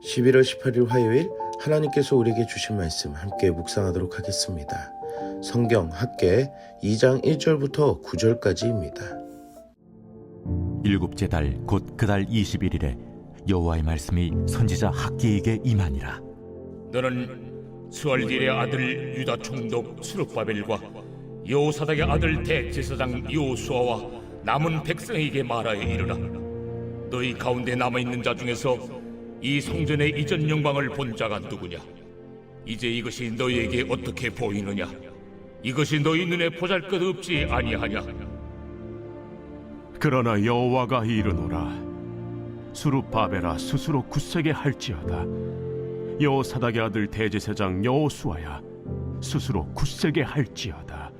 11월 18일 화요일 하나님께서 우리에게 주신 말씀 함께 묵상하도록 하겠습니다. 성경 학개 2장 1절부터 9절까지입니다. 일곱째 달 곧 그 달 21일에 여호와의 말씀이 선지자 학기에게 임하니라. 너는 스월길의 아들 유다 총독 스룹바벨과 여호사닥의 아들 대제사장 여호수아와 남은 백성에게 말하여 이르라. 너희 가운데 남아있는 자 중에서 이 성전의 이전 영광을 본 자가 누구냐? 이제 이것이 너희에게 어떻게 보이느냐? 이것이 너희 눈에 보잘것없지 아니하냐? 그러나 여호와가 이르노라. 수룹바벨아 스스로 굳세게 할지어다. 여호사닥의 아들 대제사장 여호수아야 스스로 굳세게 할지어다.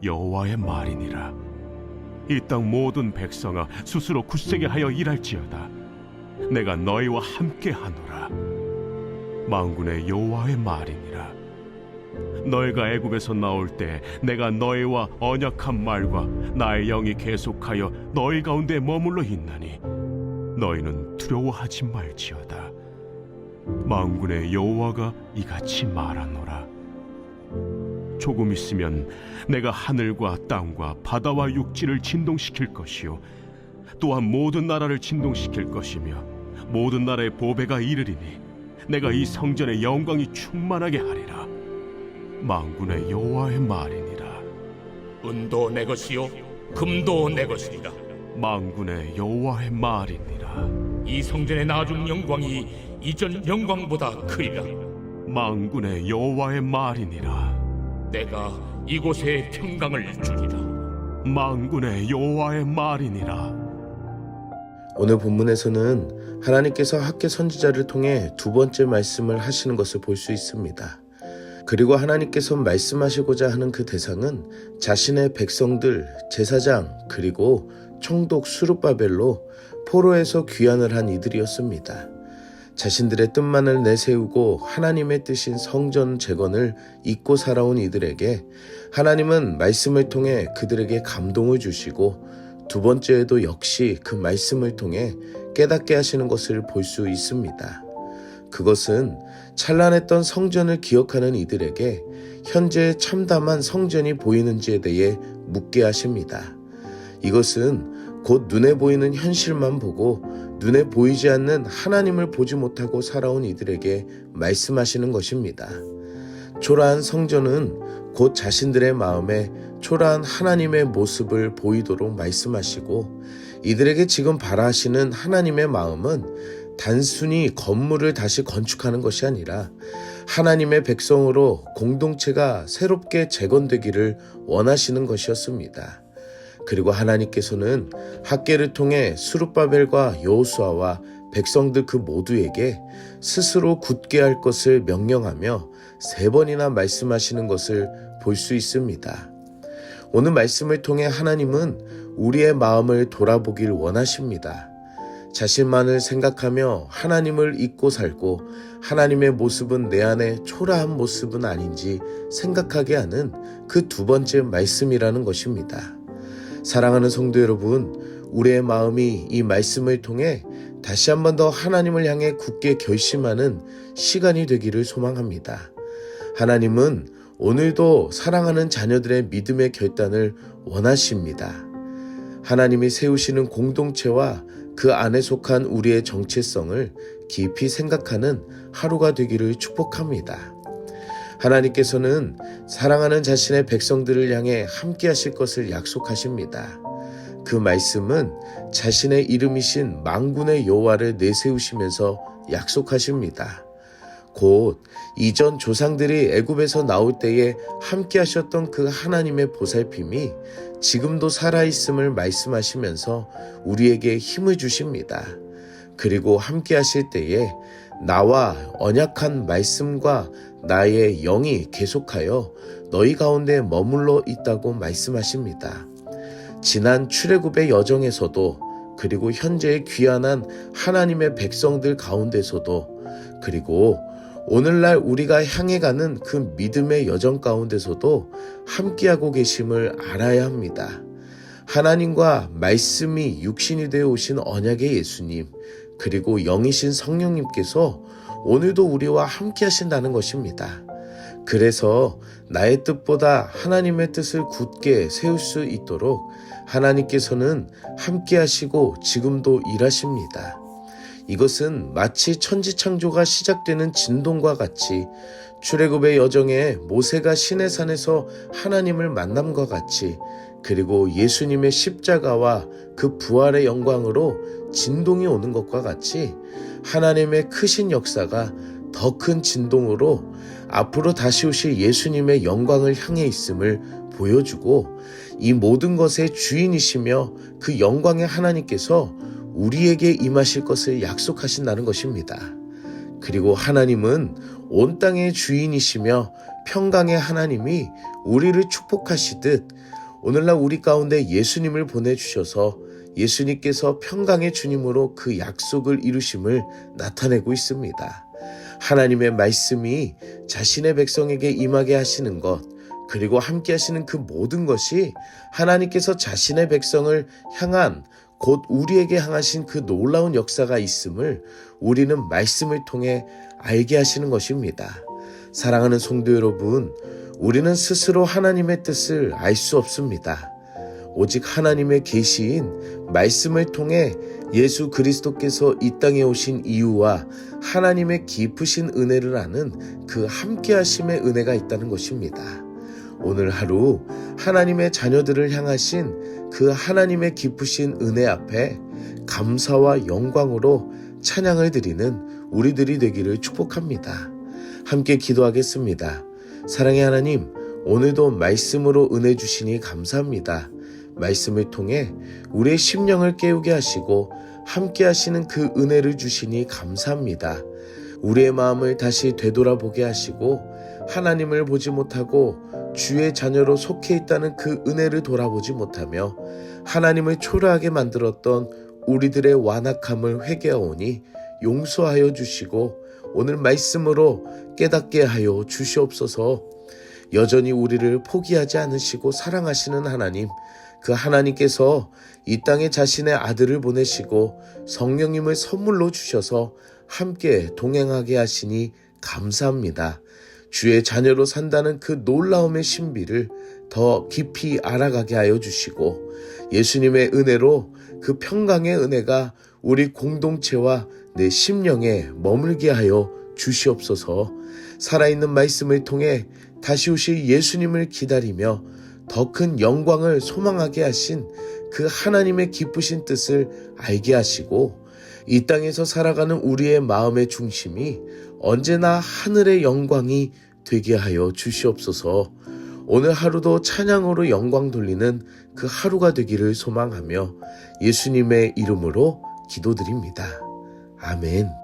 여호와의 말이니라. 이 땅 모든 백성아 스스로 굳세게 하여 일할지어다. 내가 너희와 함께 하노라. 만군의 여호와의 말이니라. 너희가 애굽에서 나올 때 내가 너희와 언약한 말과 나의 영이 계속하여 너희 가운데 머물러 있나니 너희는 두려워하지 말지어다. 만군의 여호와가 이같이 말하노라. 조금 있으면 내가 하늘과 땅과 바다와 육지를 진동시킬 것이요 또한 모든 나라를 진동시킬 것이며 모든 나라의 보배가 이르리니 내가 이 성전의 영광이 충만하게 하리라. 만군의 여호와의 말이니라. 은도 내 것이요 금도 내 것이니라. 만군의 여호와의 말이니라. 이 성전의 나중 영광이 이전 영광보다 크리라. 만군의 여호와의 말이니라. 내가 이곳에 평강을 주리라. 만군의 여호와의 말이니라. 오늘 본문에서는 하나님께서 학개 선지자를 통해 두 번째 말씀을 하시는 것을 볼 수 있습니다. 그리고 하나님께서 말씀하시고자 하는 그 대상은 자신의 백성들, 제사장, 그리고 총독 스룹바벨로 포로에서 귀환을 한 이들이었습니다. 자신들의 뜻만을 내세우고 하나님의 뜻인 성전 재건을 잊고 살아온 이들에게 하나님은 말씀을 통해 그들에게 감동을 주시고 두 번째에도 역시 그 말씀을 통해 깨닫게 하시는 것을 볼 수 있습니다. 그것은 찬란했던 성전을 기억하는 이들에게 현재 참담한 성전이 보이는지에 대해 묻게 하십니다. 이것은 곧 눈에 보이는 현실만 보고 눈에 보이지 않는 하나님을 보지 못하고 살아온 이들에게 말씀하시는 것입니다. 초라한 성전은 곧 자신들의 마음에 초라한 하나님의 모습을 보이도록 말씀하시고 이들에게 지금 바라시는 하나님의 마음은 단순히 건물을 다시 건축하는 것이 아니라 하나님의 백성으로 공동체가 새롭게 재건되기를 원하시는 것이었습니다. 그리고 하나님께서는 학개를 통해 스룹바벨과 여호수아와 백성들 그 모두에게 스스로 굳게 할 것을 명령하며 3번이나 말씀하시는 것을 볼 수 있습니다. 오늘 말씀을 통해 하나님은 우리의 마음을 돌아보길 원하십니다. 자신만을 생각하며 하나님을 잊고 살고 하나님의 모습은 내 안에 초라한 모습은 아닌지 생각하게 하는 그 두 번째 말씀이라는 것입니다. 사랑하는 성도 여러분, 우리의 마음이 이 말씀을 통해 다시 한 번 더 하나님을 향해 굳게 결심하는 시간이 되기를 소망합니다. 하나님은 오늘도 사랑하는 자녀들의 믿음의 결단을 원하십니다. 하나님이 세우시는 공동체와 그 안에 속한 우리의 정체성을 깊이 생각하는 하루가 되기를 축복합니다. 하나님께서는 사랑하는 자신의 백성들을 향해 함께 하실 것을 약속하십니다. 그 말씀은 자신의 이름이신 만군의 여호와를 내세우시면서 약속하십니다. 곧 이전 조상들이 애굽에서 나올 때에 함께 하셨던 그 하나님의 보살핌이 지금도 살아있음을 말씀하시면서 우리에게 힘을 주십니다. 그리고 함께 하실 때에 나와 언약한 말씀과 나의 영이 계속하여 너희 가운데 머물러 있다고 말씀하십니다. 지난 출애굽의 여정에서도 그리고 현재의 귀환한 하나님의 백성들 가운데서도 그리고 오늘날 우리가 향해 가는 그 믿음의 여정 가운데서도 함께하고 계심을 알아야 합니다. 하나님과 말씀이 육신이 되어 오신 언약의 예수님, 그리고 영이신 성령님께서 오늘도 우리와 함께 하신다는 것입니다. 그래서 나의 뜻보다 하나님의 뜻을 굳게 세울 수 있도록 하나님께서는 함께 하시고 지금도 일하십니다. 이것은 마치 천지창조가 시작되는 진동과 같이 출애굽의 여정에 모세가 시내산에서 하나님을 만남과 같이 그리고 예수님의 십자가와 그 부활의 영광으로 진동이 오는 것과 같이 하나님의 크신 역사가 더 큰 진동으로 앞으로 다시 오실 예수님의 영광을 향해 있음을 보여주고 이 모든 것의 주인이시며 그 영광의 하나님께서 우리에게 임하실 것을 약속하신다는 것입니다. 그리고 하나님은 온 땅의 주인이시며 평강의 하나님이 우리를 축복하시듯 오늘날 우리 가운데 예수님을 보내주셔서 예수님께서 평강의 주님으로 그 약속을 이루심을 나타내고 있습니다. 하나님의 말씀이 자신의 백성에게 임하게 하시는 것, 그리고 함께 하시는 그 모든 것이 하나님께서 자신의 백성을 향한 곧 우리에게 향하신 그 놀라운 역사가 있음을 우리는 말씀을 통해 알게 하시는 것입니다. 사랑하는 성도 여러분, 우리는 스스로 하나님의 뜻을 알 수 없습니다. 오직 하나님의 계시인 말씀을 통해 예수 그리스도께서 이 땅에 오신 이유와 하나님의 깊으신 은혜를 아는 그 함께하심의 은혜가 있다는 것입니다. 오늘 하루 하나님의 자녀들을 향하신 그 하나님의 깊으신 은혜 앞에 감사와 영광으로 찬양을 드리는 우리들이 되기를 축복합니다. 함께 기도하겠습니다. 사랑의 하나님, 오늘도 말씀으로 은혜 주시니 감사합니다. 말씀을 통해 우리의 심령을 깨우게 하시고 함께 하시는 그 은혜를 주시니 감사합니다. 우리의 마음을 다시 되돌아보게 하시고 하나님을 보지 못하고 주의 자녀로 속해 있다는 그 은혜를 돌아보지 못하며 하나님을 초라하게 만들었던 우리들의 완악함을 회개하오니 용서하여 주시고 오늘 말씀으로 깨닫게 하여 주시옵소서. 여전히 우리를 포기하지 않으시고 사랑하시는 하나님, 그 하나님께서 이 땅에 자신의 아들을 보내시고 성령님을 선물로 주셔서 함께 동행하게 하시니 감사합니다. 주의 자녀로 산다는 그 놀라움의 신비를 더 깊이 알아가게 하여 주시고 예수님의 은혜로 그 평강의 은혜가 우리 공동체와 내 심령에 머물게 하여 주시옵소서. 살아있는 말씀을 통해 다시 오실 예수님을 기다리며 더 큰 영광을 소망하게 하신 그 하나님의 기쁘신 뜻을 알게 하시고 이 땅에서 살아가는 우리의 마음의 중심이 언제나 하늘의 영광이 되게 하여 주시옵소서. 오늘 하루도 찬양으로 영광 돌리는 그 하루가 되기를 소망하며 예수님의 이름으로 기도드립니다. 아멘.